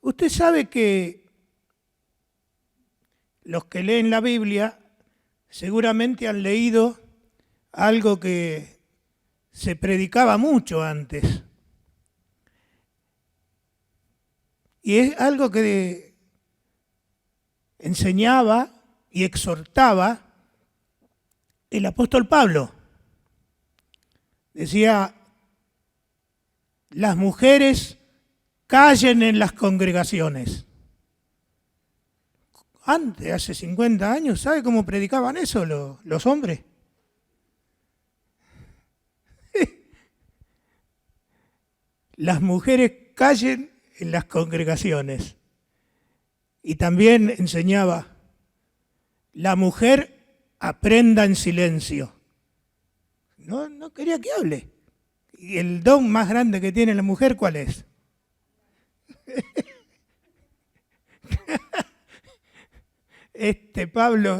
Usted sabe que los que leen la Biblia seguramente han leído algo que se predicaba mucho antes. Y es algo que enseñaba y exhortaba el apóstol Pablo. Decía, las mujeres callen en las congregaciones. Antes, hace 50 años, ¿sabe cómo predicaban eso los hombres? Las mujeres callen en las congregaciones. Y también enseñaba, la mujer aprenda en silencio. No quería que hable. ¿Y el don más grande que tiene la mujer cuál es?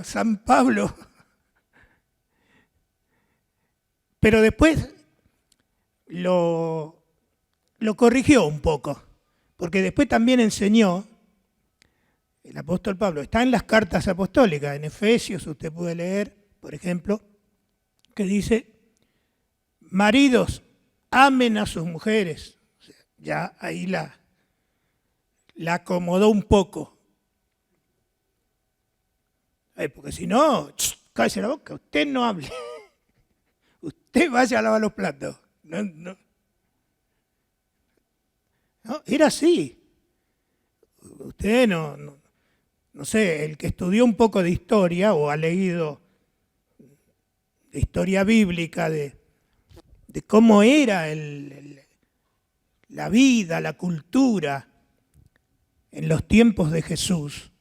San Pablo. Pero después lo corrigió un poco, porque después también enseñó, el apóstol Pablo, está en las cartas apostólicas, en Efesios usted puede leer, por ejemplo, que dice, maridos, amen a sus mujeres. O sea, ya ahí la acomodó un poco. Porque si no, cállese la boca, usted no hable. Usted vaya a lavar los platos. No, era así. Usted no sé, el que estudió un poco de historia o ha leído de historia bíblica de cómo era la vida, la cultura en los tiempos de Jesús,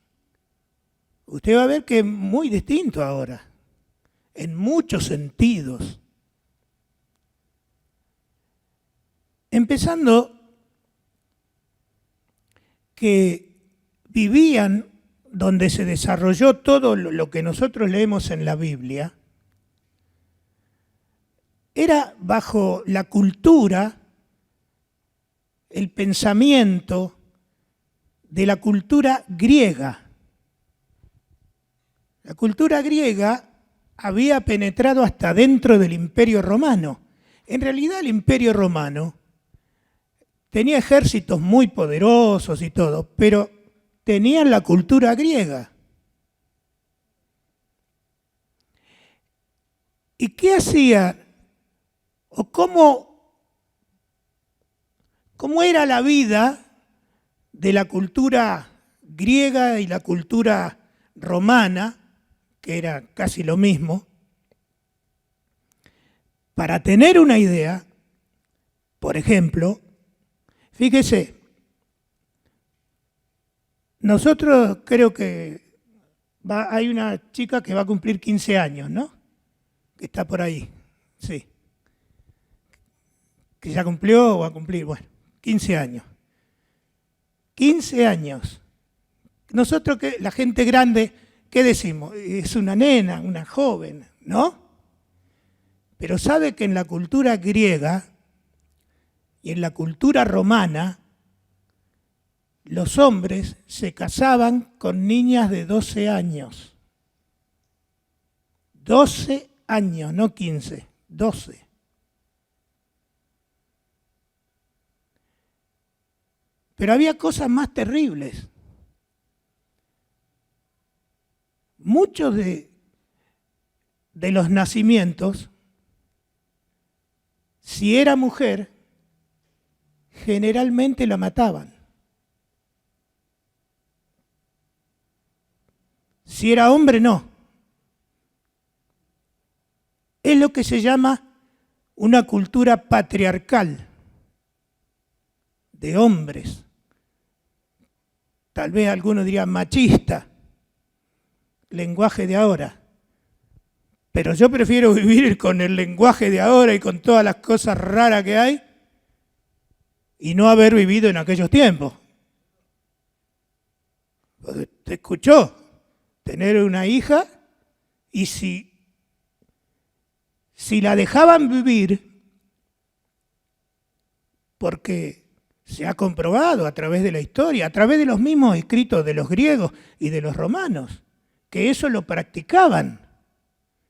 usted va a ver que es muy distinto ahora, en muchos sentidos. Empezando que vivían donde se desarrolló todo lo que nosotros leemos en la Biblia, era bajo la cultura, el pensamiento de la cultura griega. La cultura griega había penetrado hasta dentro del Imperio Romano. En realidad el Imperio Romano tenía ejércitos muy poderosos y todo, pero tenían la cultura griega. ¿Y qué hacían? ¿O cómo era la vida de la cultura griega y la cultura romana, que era casi lo mismo? Para tener una idea, por ejemplo, fíjese, nosotros creo que hay una chica que va a cumplir 15 años, ¿no? Que está por ahí, sí. Que ya cumplió o va a cumplir, bueno, 15 años. 15 años. Nosotros, la gente grande, ¿qué decimos? Es una nena, una joven, ¿no? Pero sabe que en la cultura griega y en la cultura romana, los hombres se casaban con niñas de 12 años. 12 años, no 15, 12. Pero había cosas más terribles. Muchos de los nacimientos, si era mujer, generalmente la mataban. Si era hombre, no. Es lo que se llama una cultura patriarcal de hombres. Tal vez algunos dirían machista, lenguaje de ahora. Pero yo prefiero vivir con el lenguaje de ahora y con todas las cosas raras que hay y no haber vivido en aquellos tiempos. ¿Te escuchó? Tener una hija y si la dejaban vivir porque se ha comprobado a través de la historia, a través de los mismos escritos de los griegos y de los romanos, que eso lo practicaban.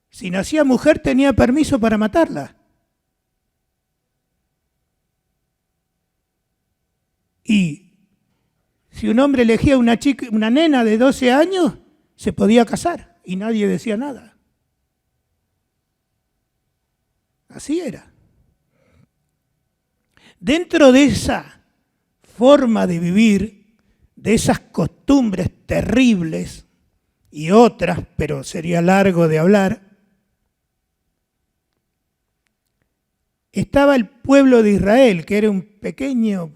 Si nacía mujer tenía permiso para matarla. Y si un hombre elegía una nena de 12 años, se podía casar y nadie decía nada. Así era. Dentro de esa forma de vivir, de esas costumbres terribles y otras, pero sería largo de hablar, estaba el pueblo de Israel, que era un pequeño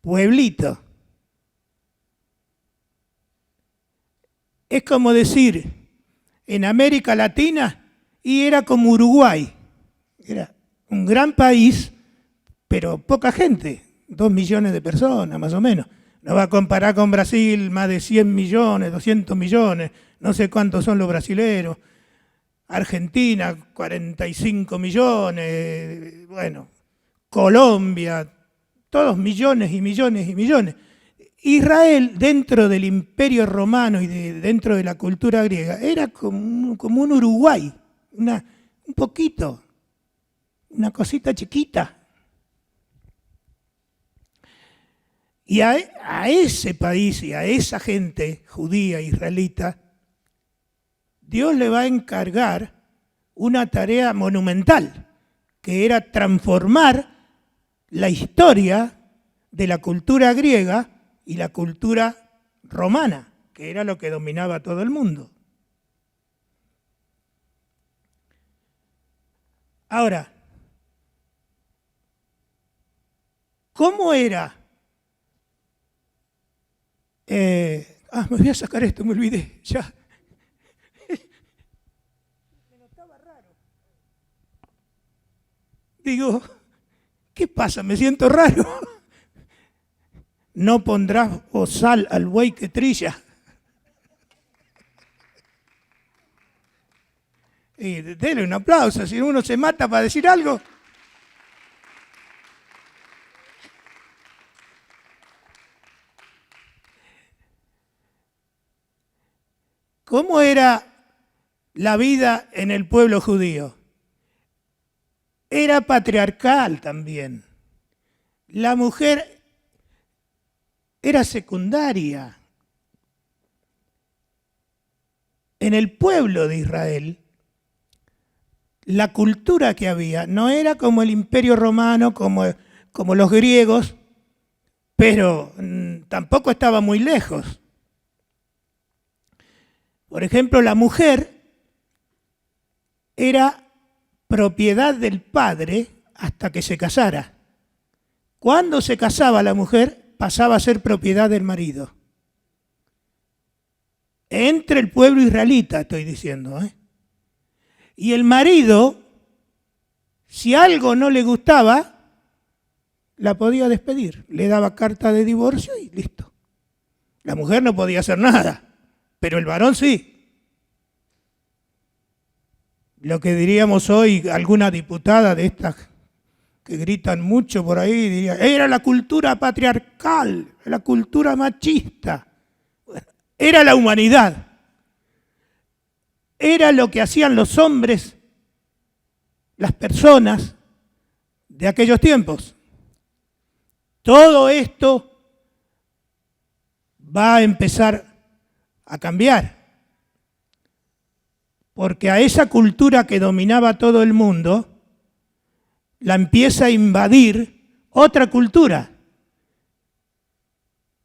pueblito. Es como decir, en América Latina, y era como Uruguay. Era un gran país, pero poca gente, 2 millones de personas más o menos. No va a comparar con Brasil, más de 100 millones, 200 millones, no sé cuántos son los brasileros. Argentina, 45 millones, bueno, Colombia, todos millones y millones y millones. Israel, dentro del Imperio Romano y dentro de la cultura griega, era como un Uruguay, un poquito, una cosita chiquita. Y a ese país y a esa gente judía, israelita, Dios le va a encargar una tarea monumental, que era transformar la historia de la cultura griega y la cultura romana, que era lo que dominaba todo el mundo. Ahora, ¿cómo era? Me voy a sacar esto, me olvidé, ya. Me notaba raro. Digo, ¿qué pasa? Me siento raro. No pondrás sal al buey que trilla. Y dele un aplauso, si uno se mata para decir algo. ¿Cómo era la vida en el pueblo judío? Era patriarcal también. La mujer era secundaria. En el pueblo de Israel, la cultura que había no era como el Imperio Romano, como los griegos, pero tampoco estaba muy lejos. Por ejemplo, la mujer era propiedad del padre hasta que se casara. Cuando se casaba la mujer, pasaba a ser propiedad del marido. Entre el pueblo israelita, estoy diciendo. Y el marido, si algo no le gustaba, la podía despedir. Le daba carta de divorcio y listo. La mujer no podía hacer nada, pero el varón sí. Lo que diríamos hoy, alguna diputada de estas que gritan mucho por ahí, diría, era la cultura patriarcal, la cultura machista. Bueno, era la humanidad. Era lo que hacían los hombres, las personas de aquellos tiempos. Todo esto va a empezar a cambiar. Porque a esa cultura que dominaba todo el mundo, la empieza a invadir otra cultura,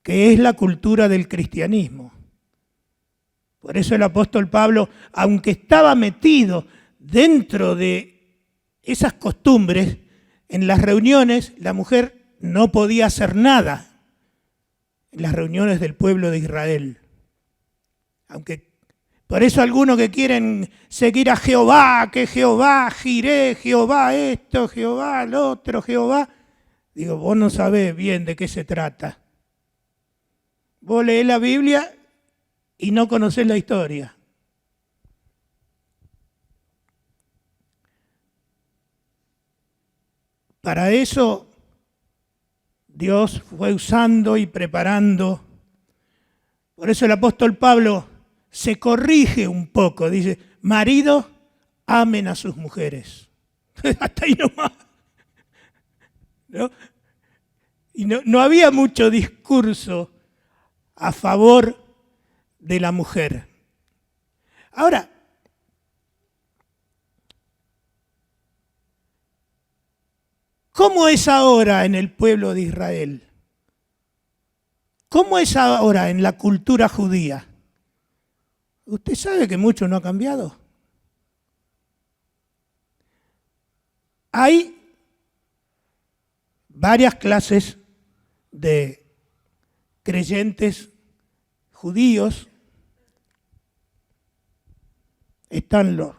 que es la cultura del cristianismo. Por eso el apóstol Pablo, aunque estaba metido dentro de esas costumbres, en las reuniones la mujer no podía hacer nada en las reuniones del pueblo de Israel. Por eso algunos que quieren seguir a Jehová, que Jehová Jireh, Jehová esto, Jehová lo otro, Jehová, digo, vos no sabés bien de qué se trata. Vos leés la Biblia y no conocés la historia. Para eso Dios fue usando y preparando. Por eso el apóstol Pablo se corrige un poco, dice, maridos, amen a sus mujeres. Hasta ahí nomás. ¿No? Y no había mucho discurso a favor de la mujer. Ahora, ¿cómo es ahora en el pueblo de Israel? ¿Cómo es ahora en la cultura judía? ¿Usted sabe que mucho no ha cambiado? Hay varias clases de creyentes judíos. Están los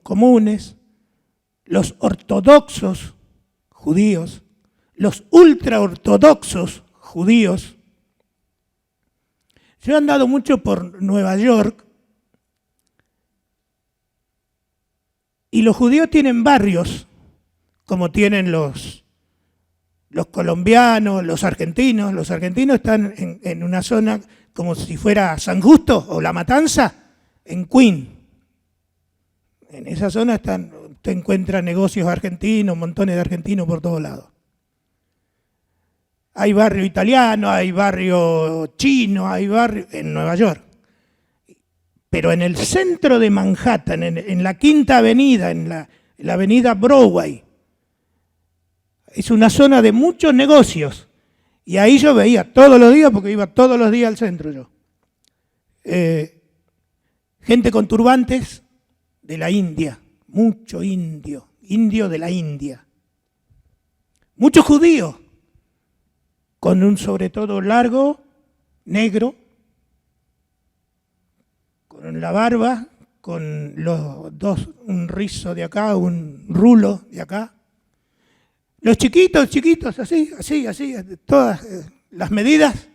comunes, los ortodoxos judíos, los ultraortodoxos judíos. Yo he andado mucho por Nueva York y los judíos tienen barrios, como tienen los colombianos, los argentinos. Los argentinos están en una zona como si fuera San Justo o La Matanza, en Queens. En esa zona usted encuentra negocios argentinos, montones de argentinos por todos lados. Hay barrio italiano, hay barrio chino, hay barrio en Nueva York. Pero en el centro de Manhattan, en la Quinta Avenida, en la avenida Broadway, es una zona de muchos negocios. Y ahí yo veía todos los días, porque iba todos los días al centro yo, gente con turbantes de la India, mucho indio de la India. Muchos judíos, con un sobre todo largo, negro, con la barba, con los dos, un rizo de acá, un rulo de acá. Los chiquitos, así, todas las medidas,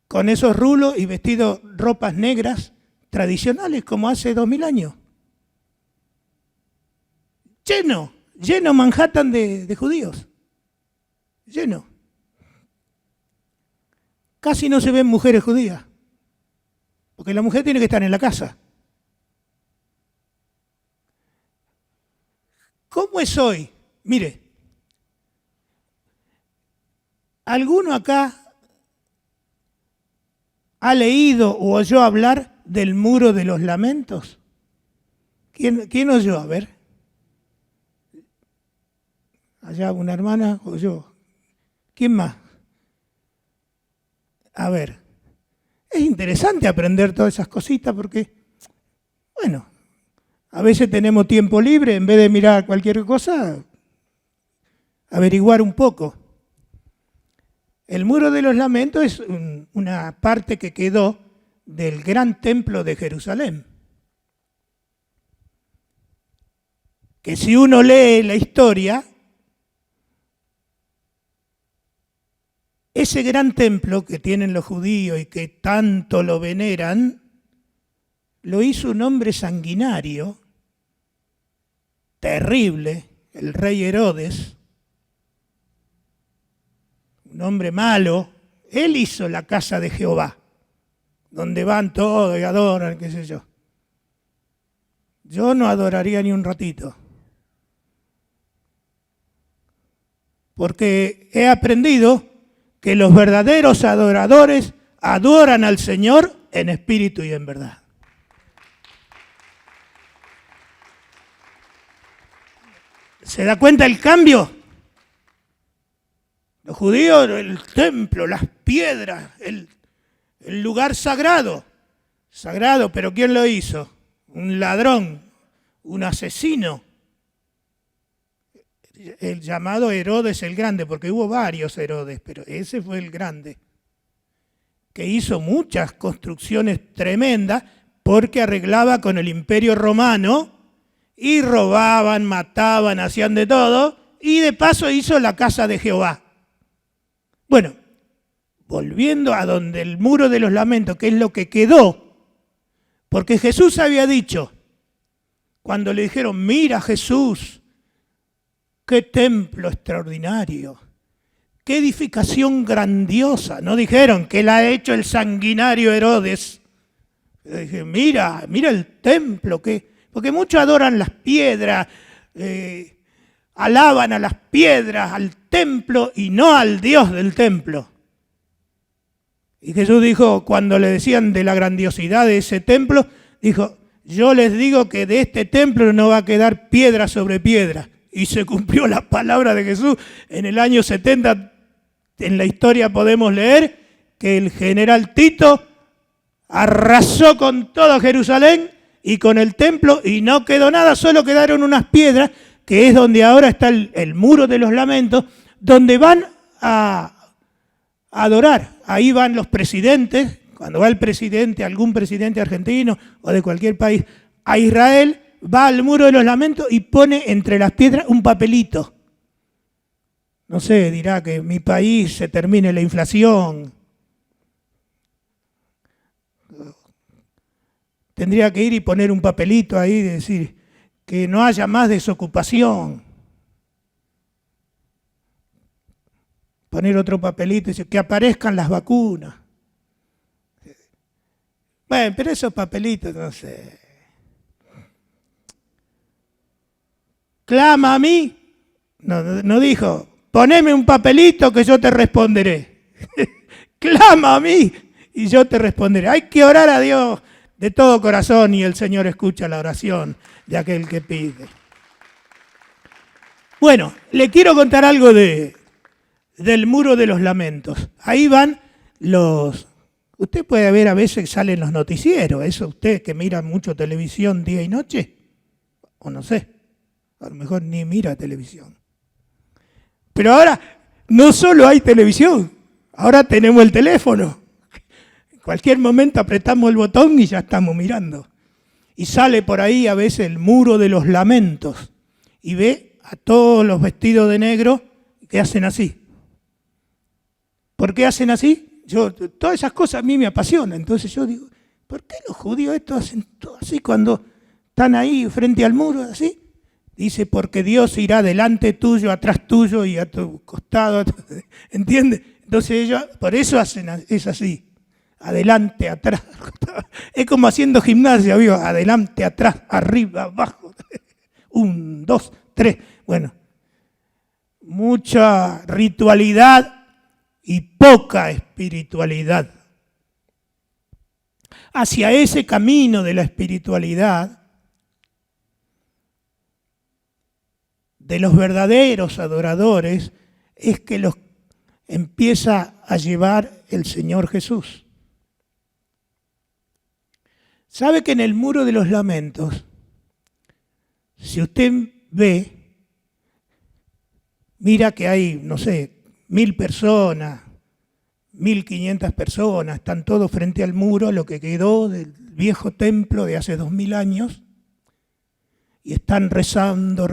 con esos rulos y vestidos ropas negras tradicionales como hace 2000 años. Lleno Manhattan de judíos. Lleno. Casi no se ven mujeres judías, porque la mujer tiene que estar en la casa. ¿Cómo es hoy? Mire, ¿alguno acá ha leído o oyó hablar del Muro de los Lamentos? ¿Quién oyó? A ver. Allá una hermana oyó. ¿Quién más? A ver. Es interesante aprender todas esas cositas porque, bueno, a veces tenemos tiempo libre, en vez de mirar cualquier cosa, averiguar un poco. El Muro de los Lamentos es una parte que quedó del gran templo de Jerusalén. Que si uno lee la historia, ese gran templo que tienen los judíos y que tanto lo veneran, lo hizo un hombre sanguinario, terrible, el rey Herodes, un hombre malo. Él hizo la casa de Jehová, donde van todos y adoran, qué sé yo. Yo no adoraría ni un ratito, porque he aprendido que los verdaderos adoradores adoran al Señor en espíritu y en verdad. ¿Se da cuenta el cambio? Los judíos, el templo, las piedras, el lugar sagrado. Sagrado, pero ¿quién lo hizo? Un ladrón, un asesino. El llamado Herodes el Grande, porque hubo varios Herodes, pero ese fue el grande, que hizo muchas construcciones tremendas porque arreglaba con el Imperio Romano y robaban, mataban, hacían de todo, y de paso hizo la casa de Jehová. Bueno, volviendo a donde el Muro de los Lamentos, que es lo que quedó, porque Jesús había dicho, cuando le dijeron, mira Jesús, qué templo extraordinario, qué edificación grandiosa. No dijeron que la ha hecho el sanguinario Herodes. Dije, mira el templo, porque muchos adoran las piedras, alaban a las piedras, al templo y no al Dios del templo. Y Jesús dijo, cuando le decían de la grandiosidad de ese templo, dijo, yo les digo que de este templo no va a quedar piedra sobre piedra. Y se cumplió la palabra de Jesús. En el año 70, en la historia podemos leer que el general Tito arrasó con todo Jerusalén y con el templo y no quedó nada, solo quedaron unas piedras, que es donde ahora está el muro de los lamentos, donde van a adorar. Ahí van los presidentes, cuando va el presidente, algún presidente argentino o de cualquier país, a Israel, va al muro de los lamentos y pone entre las piedras un papelito. No sé, dirá que en mi país se termine la inflación. Tendría que ir y poner un papelito ahí y decir que no haya más desocupación. Poner otro papelito y decir que aparezcan las vacunas. Bueno, pero esos papelitos, no sé. Clama a mí. No dijo, poneme un papelito que yo te responderé. Clama a mí y yo te responderé. Hay que orar a Dios de todo corazón y el Señor escucha la oración de aquel que pide. Bueno, le quiero contar algo del muro de los lamentos. Ahí van los... Usted puede ver a veces que salen los noticieros, eso usted que mira mucho televisión día y noche, o no sé, a lo mejor ni mira televisión. Pero ahora no solo hay televisión, ahora tenemos el teléfono. En cualquier momento apretamos el botón y ya estamos mirando. Y sale por ahí a veces el muro de los lamentos y ve a todos los vestidos de negro que hacen así. ¿Por qué hacen así? Todas esas cosas a mí me apasionan. Entonces yo digo, ¿por qué los judíos estos hacen todo así cuando están ahí frente al muro así? Dice, porque Dios irá delante tuyo, atrás tuyo y a tu costado. ¿Entiendes? Entonces ellos, por eso es así. Adelante, atrás. Es como haciendo gimnasia, ¿vio? Adelante, atrás, arriba, abajo. 1, 2, 3. Bueno, mucha ritualidad y poca espiritualidad. Hacia ese camino de la espiritualidad, de los verdaderos adoradores, es que los empieza a llevar el Señor Jesús. ¿Sabe que en el muro de los lamentos, si usted ve, mira que hay, no sé, 1000 personas, 1500 personas, están todos frente al muro, lo que quedó del viejo templo de hace 2000 años, y están rezando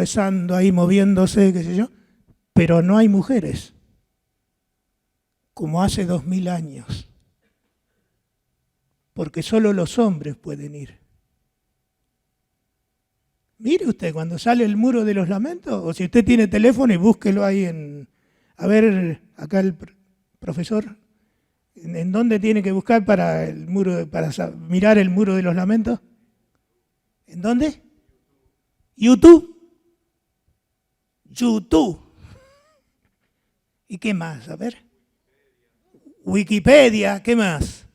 ahí, moviéndose, qué sé yo, pero no hay mujeres, como hace 2000 años, porque solo los hombres pueden ir. Mire usted, cuando sale el muro de los lamentos, o si usted tiene teléfono y búsquelo ahí a ver, acá el profesor, ¿en dónde tiene que buscar para mirar el muro de los lamentos? ¿En dónde? YouTube. ¿Y qué más? A ver. Wikipedia, ¿qué más?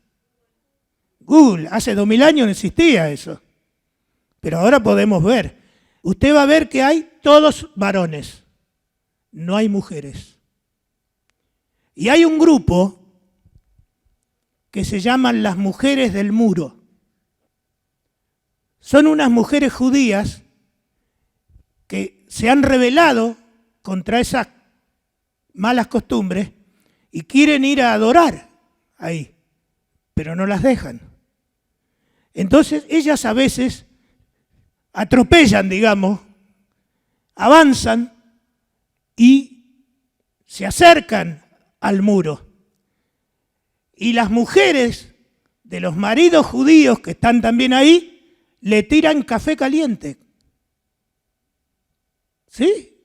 Google, hace 2000 años no existía eso. Pero ahora podemos ver. Usted va a ver que hay todos varones, no hay mujeres. Y hay un grupo que se llaman las mujeres del muro. Son unas mujeres judías que se han rebelado contra esas malas costumbres y quieren ir a adorar ahí, pero no las dejan. Entonces ellas a veces atropellan, digamos, avanzan y se acercan al muro. Y las mujeres de los maridos judíos que están también ahí, le tiran café caliente. ¿Sí?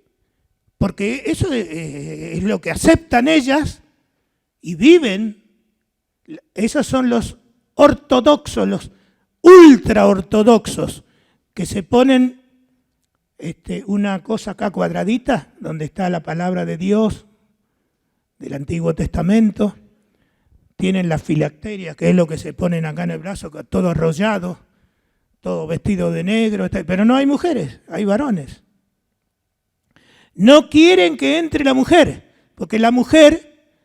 porque eso es lo que aceptan ellas y viven. Esos son los ortodoxos, los ultraortodoxos, que se ponen una cosa acá cuadradita, donde está la palabra de Dios, del Antiguo Testamento. Tienen la filacteria, que es lo que se ponen acá en el brazo, todo arrollado, todo vestido de negro, pero no hay mujeres, hay varones. No quieren que entre la mujer, porque la mujer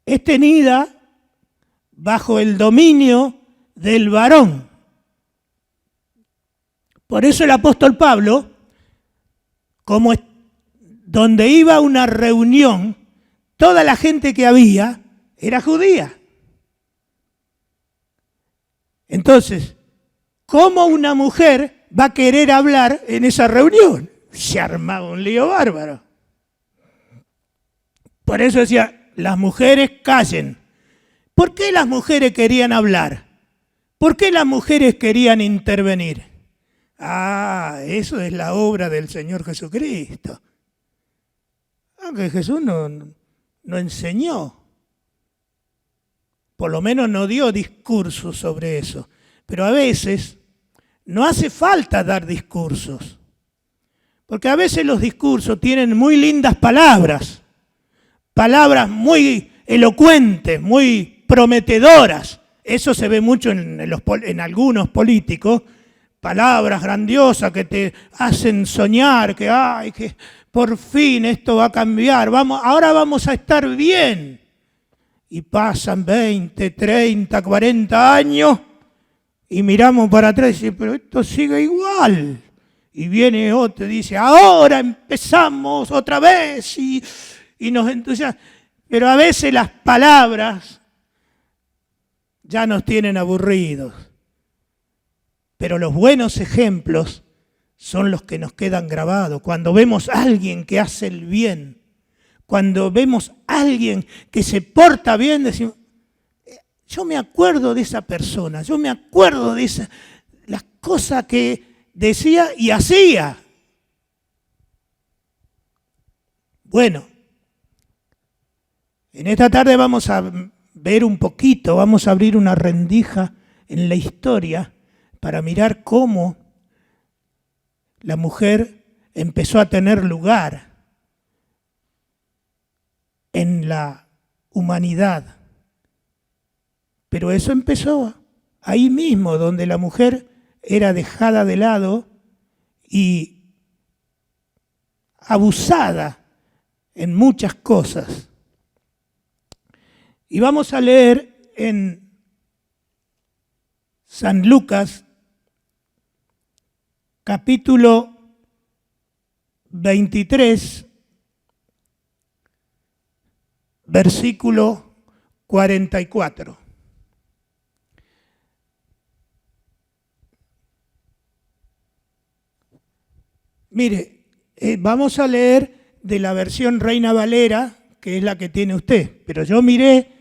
es tenida bajo el dominio del varón. Por eso el apóstol Pablo, como donde iba a una reunión, toda la gente que había era judía. Entonces, ¿cómo una mujer va a querer hablar en esa reunión? Se armaba un lío bárbaro. Por eso decía, las mujeres callen. ¿Por qué las mujeres querían hablar? ¿Por qué las mujeres querían intervenir? Eso es la obra del Señor Jesucristo. Aunque Jesús no enseñó. Por lo menos no dio discursos sobre eso. Pero a veces no hace falta dar discursos. Porque a veces los discursos tienen muy lindas palabras. Palabras muy elocuentes, muy prometedoras. Eso se ve mucho en algunos políticos. Palabras grandiosas que te hacen soñar que por fin esto va a cambiar. Ahora vamos a estar bien. Y pasan 20, 30, 40 años y miramos para atrás y decimos, pero esto sigue igual. Y viene otro y dice, ahora empezamos otra vez y nos entusiasma. Pero a veces las palabras ya nos tienen aburridos. Pero los buenos ejemplos son los que nos quedan grabados. Cuando vemos a alguien que hace el bien, cuando vemos a alguien que se porta bien, decimos, yo me acuerdo de esa persona, yo me acuerdo de las cosas que decía y hacía. Bueno, en esta tarde vamos a ver un poquito, vamos a abrir una rendija en la historia para mirar cómo la mujer empezó a tener lugar en la humanidad. Pero eso empezó ahí mismo, donde la mujer era dejada de lado y abusada en muchas cosas. Y vamos a leer en San Lucas, capítulo 23, versículo 44. Mire, vamos a leer de la versión Reina Valera, que es la que tiene usted, pero yo miré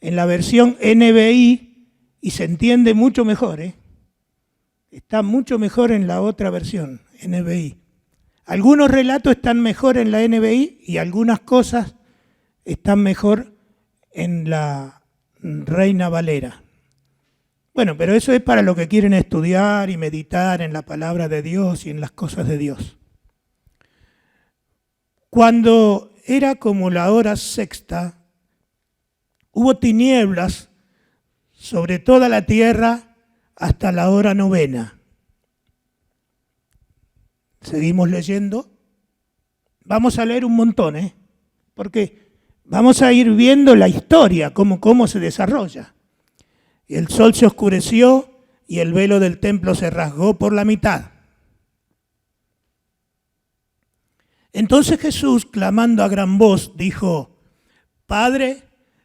en la versión NBI y se entiende mucho mejor, Está mucho mejor en la otra versión, NBI. Algunos relatos están mejor en la NBI y algunas cosas están mejor en la Reina Valera. Bueno, pero eso es para los que quieren estudiar y meditar en la palabra de Dios y en las cosas de Dios. Cuando era como la hora sexta, hubo tinieblas sobre toda la tierra hasta la hora novena. Seguimos leyendo. Vamos a leer un montón, porque vamos a ir viendo la historia, cómo se desarrolla. Y el sol se oscureció y el velo del templo se rasgó por la mitad. Entonces Jesús, clamando a gran voz, dijo, Padre,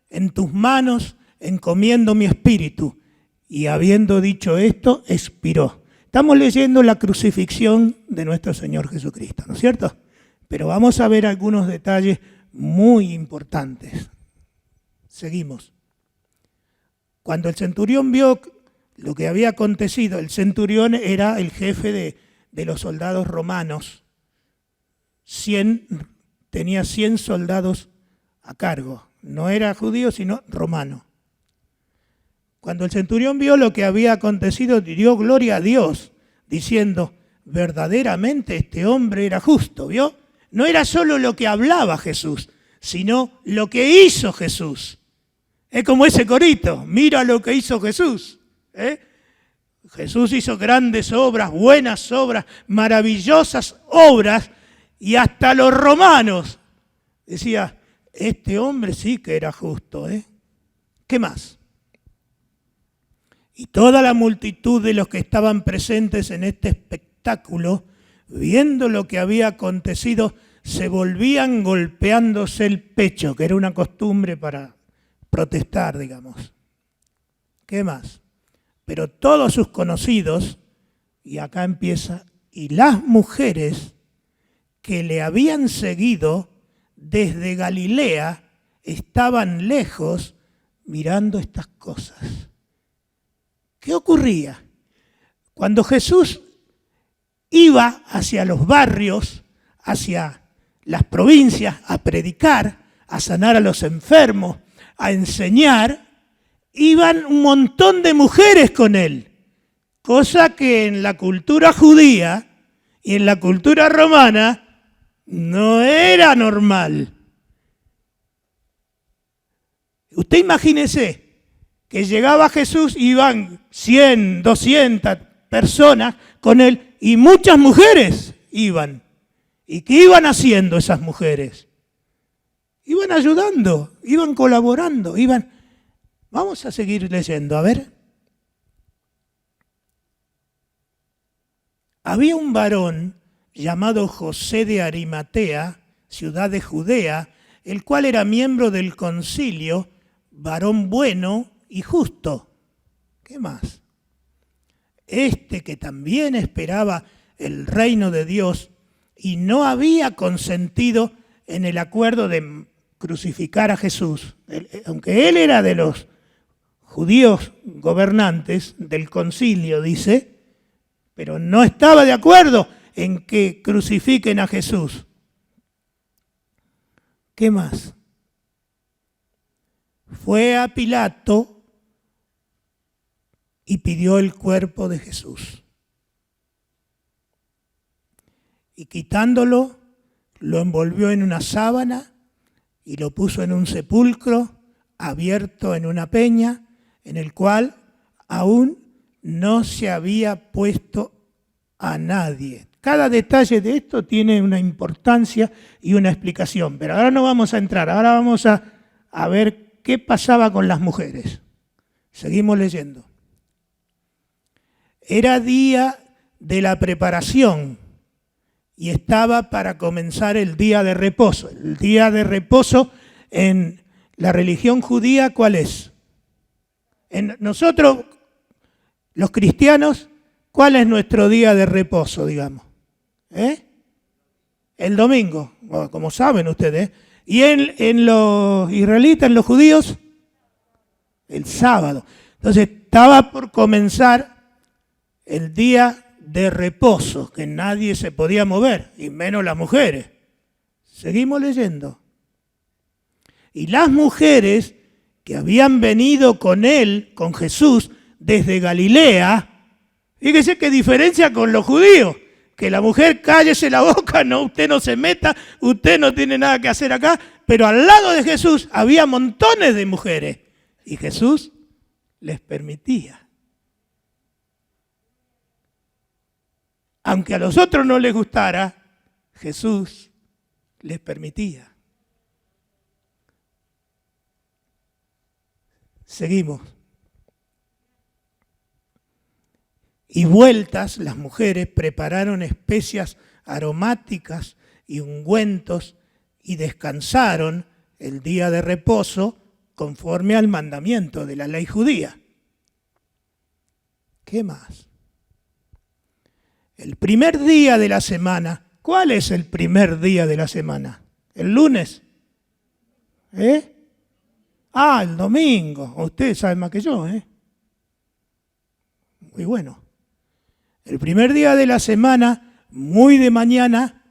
en tus manos encomiendo mi espíritu. Y habiendo dicho esto, expiró. Estamos leyendo la crucifixión de nuestro Señor Jesucristo, ¿no es cierto? Pero vamos a ver algunos detalles muy importantes. Seguimos. Cuando el centurión vio lo que había acontecido, el centurión era el jefe de los soldados romanos tenía 100 soldados a cargo. No era judío, sino romano. Cuando el centurión vio lo que había acontecido, dio gloria a Dios, diciendo, verdaderamente este hombre era justo, ¿vio? No era solo lo que hablaba Jesús, sino lo que hizo Jesús. Es como ese corito, mira lo que hizo Jesús. Jesús hizo grandes obras, buenas obras, maravillosas obras, y hasta los romanos decía, este hombre sí que era justo. ¿Qué más? Y toda la multitud de los que estaban presentes en este espectáculo, viendo lo que había acontecido, se volvían golpeándose el pecho, que era una costumbre para protestar, digamos. ¿Qué más? Pero todos sus conocidos, y acá empieza, y las mujeres que le habían seguido desde Galilea, estaban lejos mirando estas cosas. ¿Qué ocurría? Cuando Jesús iba hacia los barrios, hacia las provincias, a predicar, a sanar a los enfermos, a enseñar, iban un montón de mujeres con él, cosa que en la cultura judía y en la cultura romana no era normal. Usted imagínese que llegaba Jesús y iban 100, 200 personas con él y muchas mujeres iban. ¿Y qué iban haciendo esas mujeres? Iban ayudando, iban colaborando, iban... Vamos a seguir leyendo, a ver. Había un varón llamado José de Arimatea, ciudad de Judea, el cual era miembro del concilio, varón bueno y justo. ¿Qué más? Este que también esperaba el reino de Dios y no había consentido en el acuerdo de crucificar a Jesús, aunque él era de los judíos gobernantes del concilio, dice, pero no estaba de acuerdo en que crucifiquen a Jesús. ¿Qué más? Fue a Pilato y pidió el cuerpo de Jesús. Y quitándolo, lo envolvió en una sábana y lo puso en un sepulcro abierto en una peña, en el cual aún no se había puesto a nadie. Cada detalle de esto tiene una importancia y una explicación, pero ahora no vamos a entrar, ahora vamos a ver qué pasaba con las mujeres. Seguimos leyendo. Era día de la preparación y estaba para comenzar el día de reposo. El día de reposo en la religión judía, ¿cuál es? En nosotros, los cristianos, ¿cuál es nuestro día de reposo, digamos? El domingo, como saben ustedes. Y en los israelitas, en los judíos, el sábado. Entonces estaba por comenzar el día de reposo, que nadie se podía mover, y menos las mujeres. Seguimos leyendo. Y las mujeres que habían venido con él, con Jesús, desde Galilea, fíjese qué diferencia con los judíos, que la mujer cállese la boca, no, usted no se meta, usted no tiene nada que hacer acá, pero al lado de Jesús había montones de mujeres, y Jesús les permitía. Aunque a los otros no les gustara, Jesús les permitía. Seguimos. Y vueltas, las mujeres prepararon especias aromáticas y ungüentos y descansaron el día de reposo conforme al mandamiento de la ley judía. ¿Qué más? El primer día de la semana. ¿Cuál es el primer día de la semana? ¿El lunes? El domingo. Ustedes saben más que yo, Muy bueno. El primer día de la semana, muy de mañana,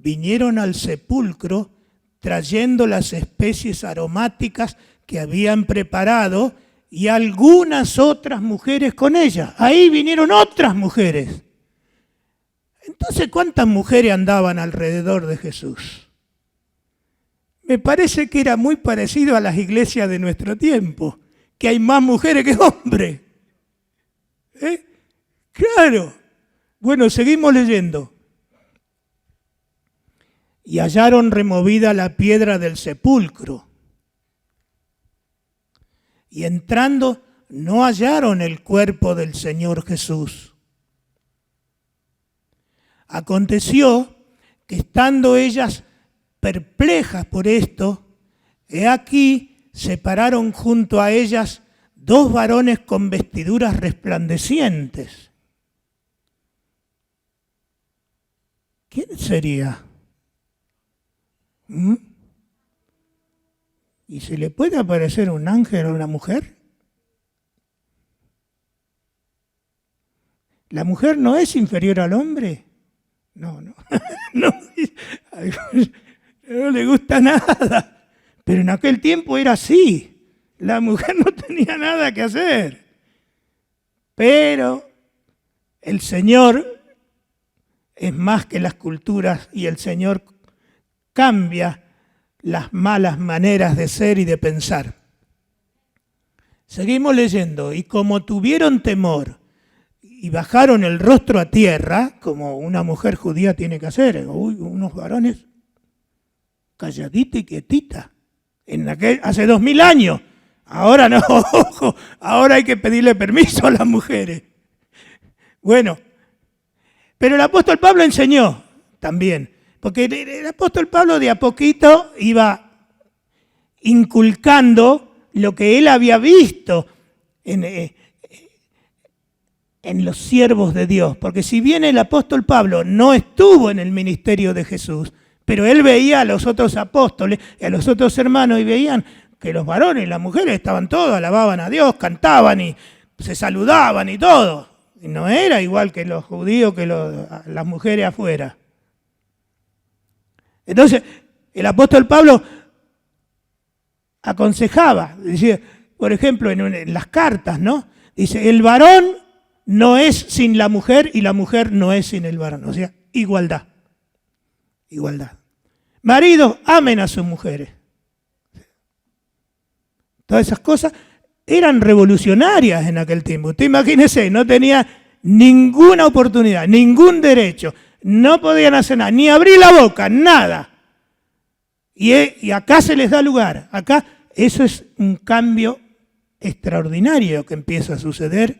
vinieron al sepulcro trayendo las especies aromáticas que habían preparado y algunas otras mujeres con ellas. Ahí vinieron otras mujeres. Entonces, ¿cuántas mujeres andaban alrededor de Jesús? Me parece que era muy parecido a las iglesias de nuestro tiempo, que hay más mujeres que hombres. Claro. Bueno, seguimos leyendo. Y hallaron removida la piedra del sepulcro. Y entrando, no hallaron el cuerpo del Señor Jesús. Aconteció que estando ellas perplejas por esto, he aquí se pararon junto a ellas dos varones con vestiduras resplandecientes. ¿Quién sería? ¿Y se le puede aparecer un ángel a una mujer? ¿La mujer no es inferior al hombre? No, no le gusta nada. Pero en aquel tiempo era así. La mujer no tenía nada que hacer. Pero el Señor es más que las culturas y el Señor cambia las malas maneras de ser y de pensar. Seguimos leyendo. Y como tuvieron temor y bajaron el rostro a tierra, como una mujer judía tiene que hacer, unos varones calladita y quietita, hace 2000 años. Ahora no, ahora hay que pedirle permiso a las mujeres. Bueno, pero el apóstol Pablo enseñó también, porque el apóstol Pablo de a poquito iba inculcando lo que él había visto en los siervos de Dios. Porque si bien el apóstol Pablo no estuvo en el ministerio de Jesús, pero él veía a los otros apóstoles y a los otros hermanos y veían que los varones y las mujeres estaban todos, alababan a Dios, cantaban y se saludaban y todo. Y no era igual que los judíos, que las mujeres afuera. Entonces, el apóstol Pablo aconsejaba, decía, por ejemplo, en las cartas, ¿no? Dice, el varón no es sin la mujer y la mujer no es sin el varón. O sea, igualdad. Igualdad. Maridos, amen a sus mujeres. Todas esas cosas eran revolucionarias en aquel tiempo. Usted imagínese, no tenía ninguna oportunidad, ningún derecho. No podían hacer nada, ni abrir la boca, nada. Y acá se les da lugar. Acá eso es un cambio extraordinario que empieza a suceder.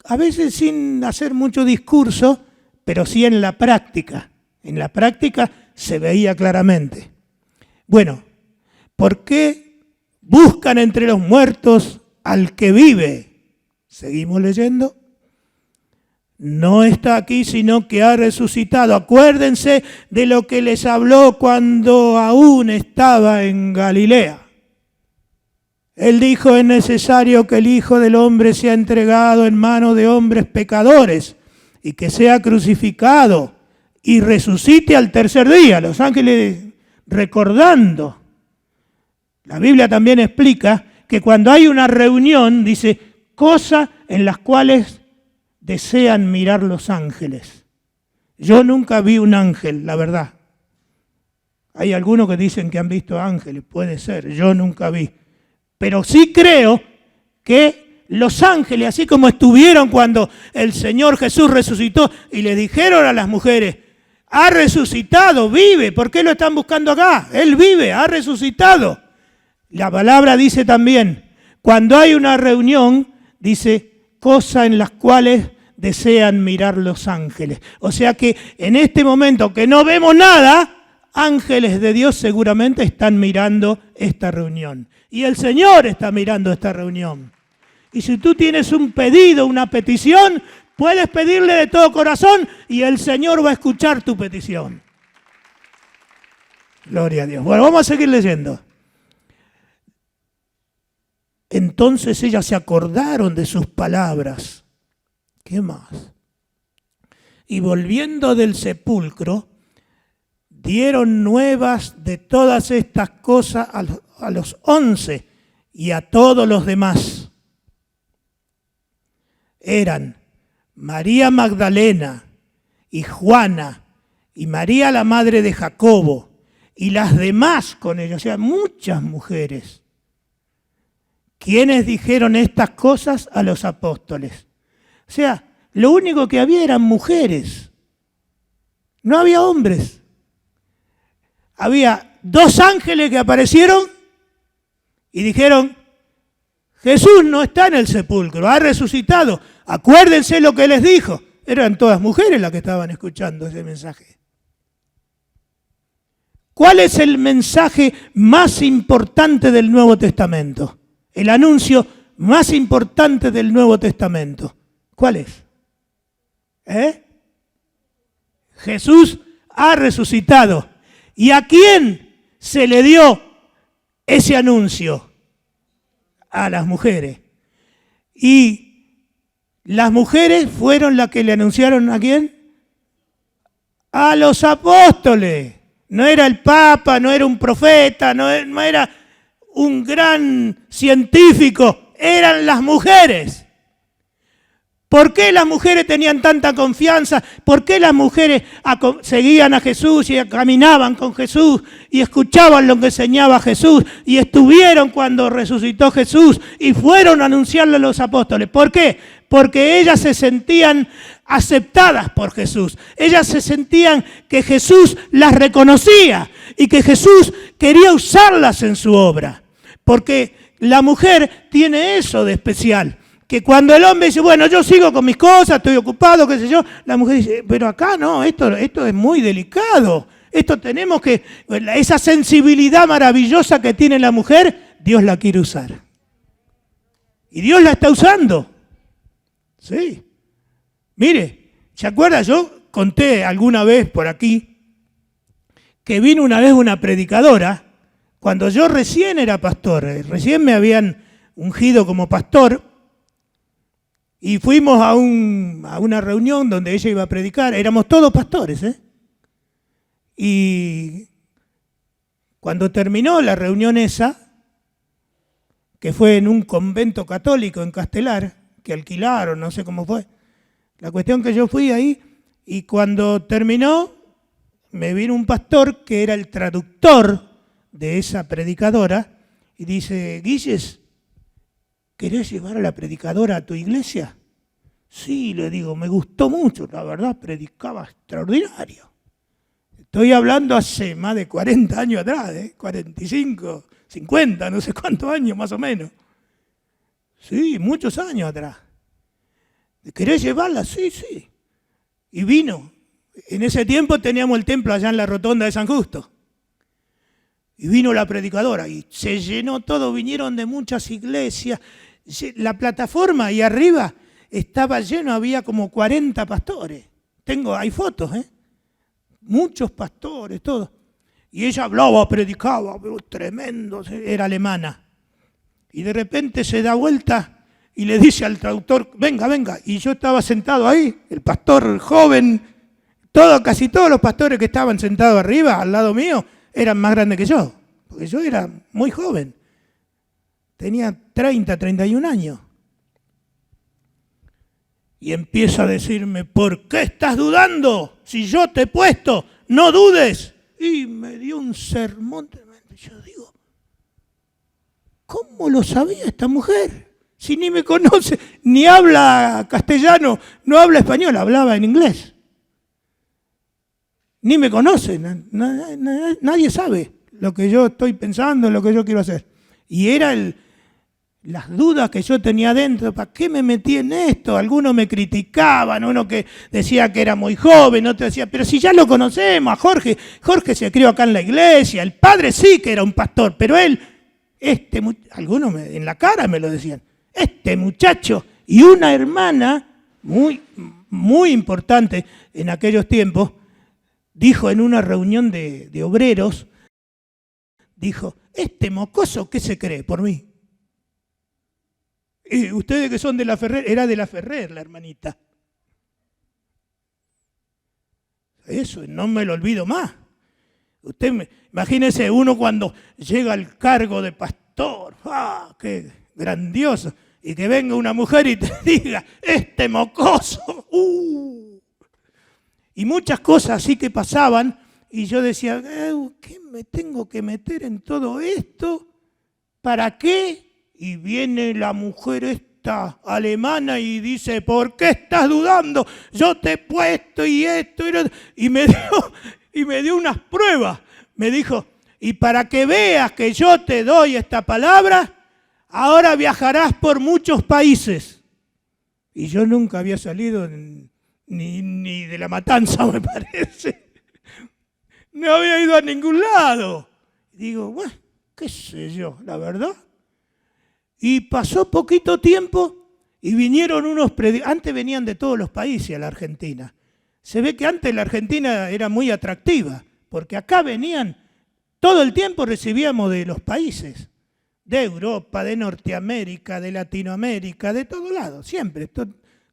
A veces sin hacer mucho discurso, pero sí en la práctica. En la práctica se veía claramente. Bueno, ¿por qué buscan entre los muertos al que vive? Seguimos leyendo. No está aquí, sino que ha resucitado. Acuérdense de lo que les habló cuando aún estaba en Galilea. Él dijo, es necesario que el Hijo del Hombre sea entregado en manos de hombres pecadores y que sea crucificado y resucite al tercer día. Los ángeles recordando. La Biblia también explica que cuando hay una reunión, dice, cosas en las cuales desean mirar los ángeles. Yo nunca vi un ángel, la verdad. Hay algunos que dicen que han visto ángeles, puede ser, yo nunca vi. Pero sí creo que los ángeles, así como estuvieron cuando el Señor Jesús resucitó y le dijeron a las mujeres, ha resucitado, vive, ¿por qué lo están buscando acá? Él vive, ha resucitado. La palabra dice también, cuando hay una reunión, dice, cosas en las cuales desean mirar los ángeles. O sea que en este momento que no vemos nada, ángeles de Dios seguramente están mirando esta reunión. Y el Señor está mirando esta reunión. Y si tú tienes un pedido, una petición, puedes pedirle de todo corazón y el Señor va a escuchar tu petición. Gloria a Dios. Bueno, vamos a seguir leyendo. Entonces ellas se acordaron de sus palabras. ¿Qué más? Y volviendo del sepulcro, dieron nuevas de todas estas cosas a los 11 y a todos los demás. Eran María Magdalena y Juana y María la madre de Jacobo y las demás con ellos, o sea, muchas mujeres, quienes dijeron estas cosas a los apóstoles. O sea, lo único que había eran mujeres, no había hombres. Había 2 ángeles que aparecieron y dijeron, Jesús no está en el sepulcro, ha resucitado. Acuérdense lo que les dijo. Eran todas mujeres las que estaban escuchando ese mensaje. ¿Cuál es el mensaje más importante del Nuevo Testamento? El anuncio más importante del Nuevo Testamento. ¿Cuál es? Jesús ha resucitado. ¿Y a quién se le dio ese anuncio? A las mujeres. Y las mujeres fueron las que le anunciaron ¿a quién? A los apóstoles. No era el Papa, no era un profeta, no era un gran científico, eran las mujeres. ¿Por qué las mujeres tenían tanta confianza? ¿Por qué las mujeres seguían a Jesús y caminaban con Jesús y escuchaban lo que enseñaba Jesús y estuvieron cuando resucitó Jesús y fueron a anunciarle a los apóstoles? ¿Por qué? Porque ellas se sentían aceptadas por Jesús. Ellas se sentían que Jesús las reconocía y que Jesús quería usarlas en su obra. Porque la mujer tiene eso de especial. Que cuando el hombre dice, bueno, yo sigo con mis cosas, estoy ocupado, qué sé yo, la mujer dice, pero acá no, esto es muy delicado. Esto tenemos que, esa sensibilidad maravillosa que tiene la mujer, Dios la quiere usar. Y Dios la está usando. Sí. Mire, ¿se acuerda? Yo conté alguna vez por aquí que vino una vez una predicadora, cuando yo recién era pastor, recién me habían ungido como pastor, y fuimos a una reunión donde ella iba a predicar, éramos todos pastores, Y cuando terminó la reunión esa, que fue en un convento católico en Castelar, que alquilaron, no sé cómo fue, la cuestión que yo fui ahí, y cuando terminó, me vino un pastor que era el traductor de esa predicadora, y dice, Guilles, ¿querés llevar a la predicadora a tu iglesia? Sí, le digo, me gustó mucho, la verdad, predicaba extraordinario. Estoy hablando hace más de 40 años atrás, 45, 50, no sé cuántos años más o menos. Sí, muchos años atrás. ¿Querés llevarla? Sí, sí. Y vino. En ese tiempo teníamos el templo allá en la rotonda de San Justo. Y vino la predicadora y se llenó todo, vinieron de muchas iglesias. La plataforma ahí arriba estaba lleno, había como 40 pastores. Hay fotos, muchos pastores, todo. Y ella hablaba, predicaba, tremendo, era alemana. Y de repente se da vuelta y le dice al traductor, venga, venga. Y yo estaba sentado ahí, el pastor joven, casi todos los pastores que estaban sentados arriba, al lado mío, eran más grandes que yo. Porque yo era muy joven. Tenía 30, 31 años. Y empieza a decirme, ¿por qué estás dudando? Si yo te he puesto, no dudes. Y me dio un sermón tremendo. Yo digo, ¿cómo lo sabía esta mujer? Si ni me conoce, ni habla castellano, no habla español, hablaba en inglés. Ni me conoce, nadie sabe lo que yo estoy pensando, lo que yo quiero hacer. Y era las dudas que yo tenía adentro, ¿para qué me metí en esto? Algunos me criticaban, uno que decía que era muy joven, otro decía, pero si ya lo conocemos, a Jorge se crió acá en la iglesia, el padre sí que era un pastor, pero él, algunos en la cara me lo decían, este muchacho y una hermana muy, muy importante en aquellos tiempos, dijo en una reunión de obreros, dijo, este mocoso, ¿qué se cree por mí? Ustedes que son de la Ferrer, era de la Ferrer la hermanita. Eso, no me lo olvido más. Imagínese uno cuando llega al cargo de pastor, ¡ah, qué grandioso! Y que venga una mujer y te diga, este mocoso, Y muchas cosas así que pasaban, y yo decía, ¿qué me tengo que meter en todo esto? ¿Para qué? Y viene la mujer esta alemana y dice, ¿por qué estás dudando? Yo te he puesto y esto, y me dio unas pruebas. Me dijo, y para que veas que yo te doy esta palabra, ahora viajarás por muchos países. Y yo nunca había salido ni de La Matanza, me parece. No había ido a ningún lado. Digo, bueno, qué sé yo, la verdad. Y pasó poquito tiempo y vinieron unos predicadores. Antes venían de todos los países a la Argentina. Se ve que antes la Argentina era muy atractiva, porque acá venían, todo el tiempo recibíamos de los países, de Europa, de Norteamérica, de Latinoamérica, de todos lados, siempre,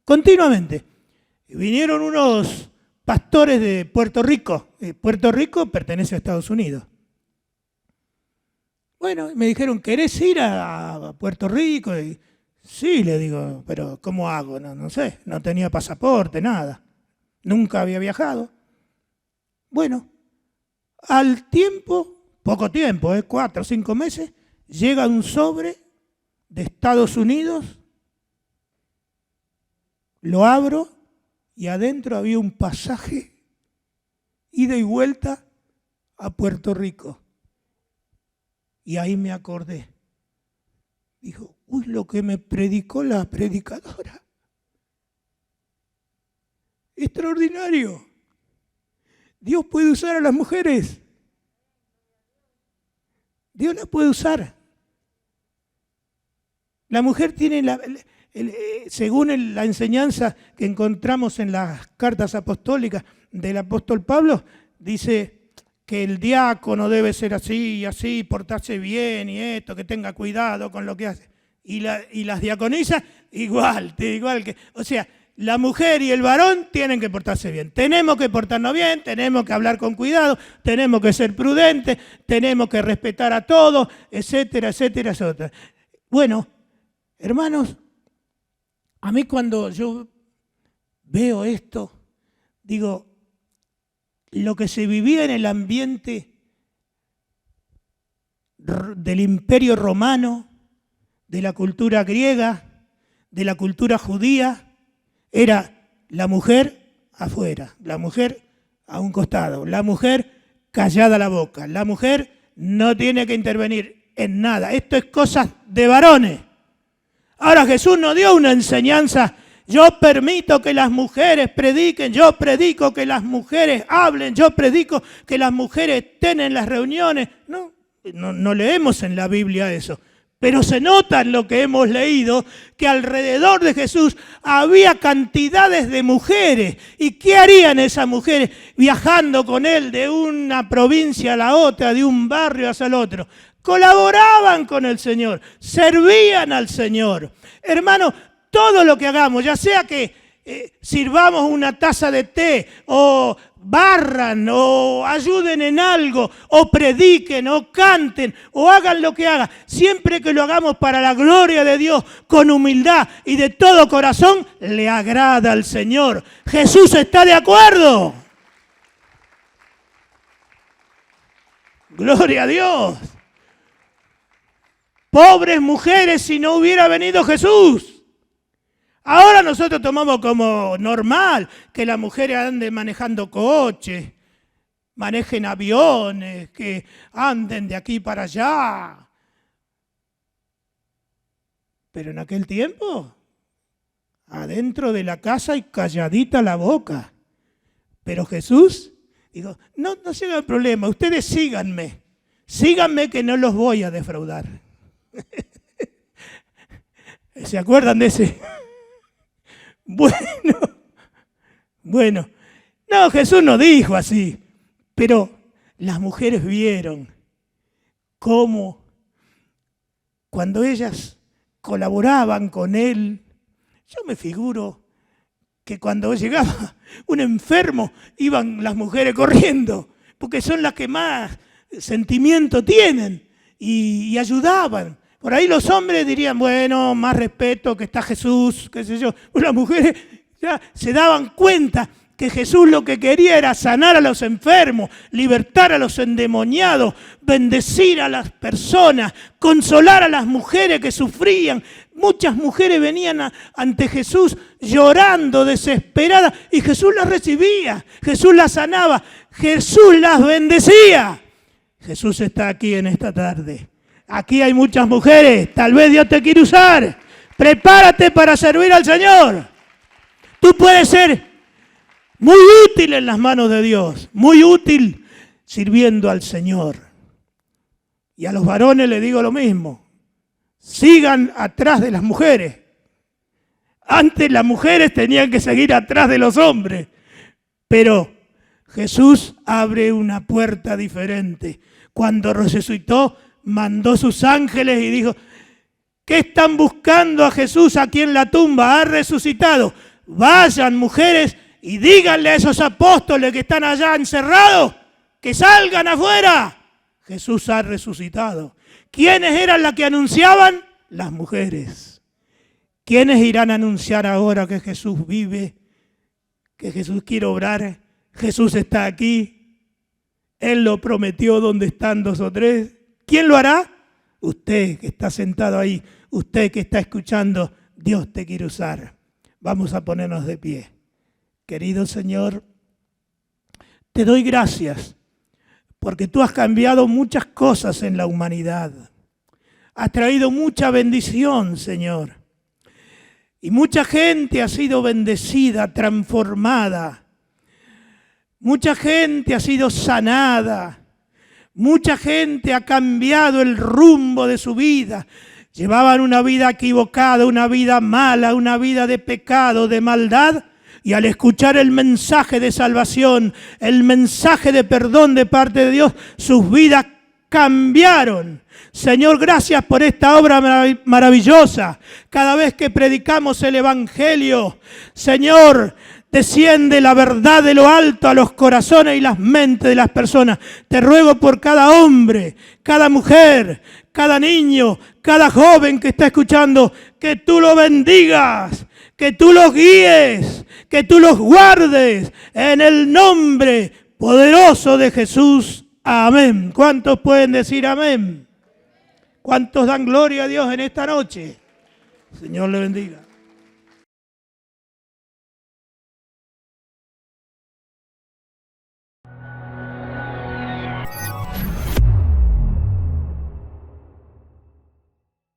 continuamente. Y vinieron unos pastores de Puerto Rico. Puerto Rico pertenece a Estados Unidos. Bueno, me dijeron, ¿querés ir a Puerto Rico? Y, sí, le digo, pero ¿cómo hago? No sé, no tenía pasaporte, nada. Nunca había viajado. Bueno, al tiempo, poco tiempo, 4 o 5 meses, llega un sobre de Estados Unidos, lo abro y adentro había un pasaje ida y vuelta a Puerto Rico. Y ahí me acordé. Dijo, uy, lo que me predicó la predicadora. Extraordinario. Dios puede usar a las mujeres. Dios las puede usar. La mujer tiene, según la enseñanza que encontramos en las cartas apostólicas del apóstol Pablo, dice que el diácono debe ser así y así, portarse bien y esto, que tenga cuidado con lo que hace. Y las diaconisas, igual que, o sea, la mujer y el varón tienen que portarse bien. Tenemos que portarnos bien, tenemos que hablar con cuidado, tenemos que ser prudentes, tenemos que respetar a todos, etcétera, etcétera, etcétera. Bueno, hermanos, a mí cuando yo veo esto, digo, lo que se vivía en el ambiente del Imperio Romano, de la cultura griega, de la cultura judía, era la mujer afuera, la mujer a un costado, la mujer callada la boca, la mujer no tiene que intervenir en nada. Esto es cosas de varones. Ahora Jesús nos dio una enseñanza. Yo permito que las mujeres prediquen, yo predico que las mujeres hablen, yo predico que las mujeres estén en las reuniones. No leemos en la Biblia eso. Pero se nota en lo que hemos leído que alrededor de Jesús había cantidades de mujeres. ¿Y qué harían esas mujeres viajando con él de una provincia a la otra, de un barrio hacia el otro? Colaboraban con el Señor, servían al Señor. Hermano, todo lo que hagamos, ya sea que sirvamos una taza de té o barran o ayuden en algo o prediquen o canten o hagan lo que hagan, siempre que lo hagamos para la gloria de Dios con humildad y de todo corazón, le agrada al Señor. Jesús está de acuerdo. Gloria a Dios. Pobres mujeres si no hubiera venido Jesús. Ahora nosotros tomamos como normal que las mujeres anden manejando coches, manejen aviones, que anden de aquí para allá. Pero en aquel tiempo, adentro de la casa y calladita la boca. Pero Jesús dijo, no se hagan problema, ustedes síganme que no los voy a defraudar. ¿Se acuerdan de ese? Bueno, no, Jesús no dijo así, pero las mujeres vieron cómo cuando ellas colaboraban con él, yo me figuro que cuando llegaba un enfermo iban las mujeres corriendo, porque son las que más sentimiento tienen y ayudaban. Por ahí los hombres dirían, bueno, más respeto, que está Jesús, qué sé yo. Pues las mujeres ya se daban cuenta que Jesús lo que quería era sanar a los enfermos, libertar a los endemoniados, bendecir a las personas, consolar a las mujeres que sufrían. Muchas mujeres venían ante Jesús llorando, desesperadas, y Jesús las recibía, Jesús las sanaba, Jesús las bendecía. Jesús está aquí en esta tarde. Aquí hay muchas mujeres, tal vez Dios te quiere usar. Prepárate para servir al Señor. Tú puedes ser muy útil en las manos de Dios, muy útil sirviendo al Señor. Y a los varones les digo lo mismo, sigan atrás de las mujeres. Antes las mujeres tenían que seguir atrás de los hombres, pero Jesús abre una puerta diferente. Cuando resucitó, mandó sus ángeles y dijo, ¿qué están buscando a Jesús aquí en la tumba? Ha resucitado. Vayan, mujeres, y díganle a esos apóstoles que están allá encerrados que salgan afuera. Jesús ha resucitado. ¿Quiénes eran las que anunciaban? Las mujeres. ¿Quiénes irán a anunciar ahora que Jesús vive? Que Jesús quiere obrar. Jesús está aquí. Él lo prometió donde están 2 o 3. ¿Quién lo hará? Usted que está sentado ahí. Usted que está escuchando. Dios te quiere usar. Vamos a ponernos de pie. Querido Señor, te doy gracias porque tú has cambiado muchas cosas en la humanidad. Has traído mucha bendición, Señor. Y mucha gente ha sido bendecida, transformada. Mucha gente ha sido sanada. Mucha gente ha cambiado el rumbo de su vida. Llevaban una vida equivocada, una vida mala, una vida de pecado, de maldad. Y al escuchar el mensaje de salvación, el mensaje de perdón de parte de Dios, sus vidas cambiaron. Señor, gracias por esta obra maravillosa. Cada vez que predicamos el Evangelio, Señor, desciende la verdad de lo alto a los corazones y las mentes de las personas. Te ruego por cada hombre, cada mujer, cada niño, cada joven que está escuchando, que tú lo bendigas, que tú los guíes, que tú los guardes en el nombre poderoso de Jesús. Amén. ¿Cuántos pueden decir amén? ¿Cuántos dan gloria a Dios en esta noche? Señor le bendiga.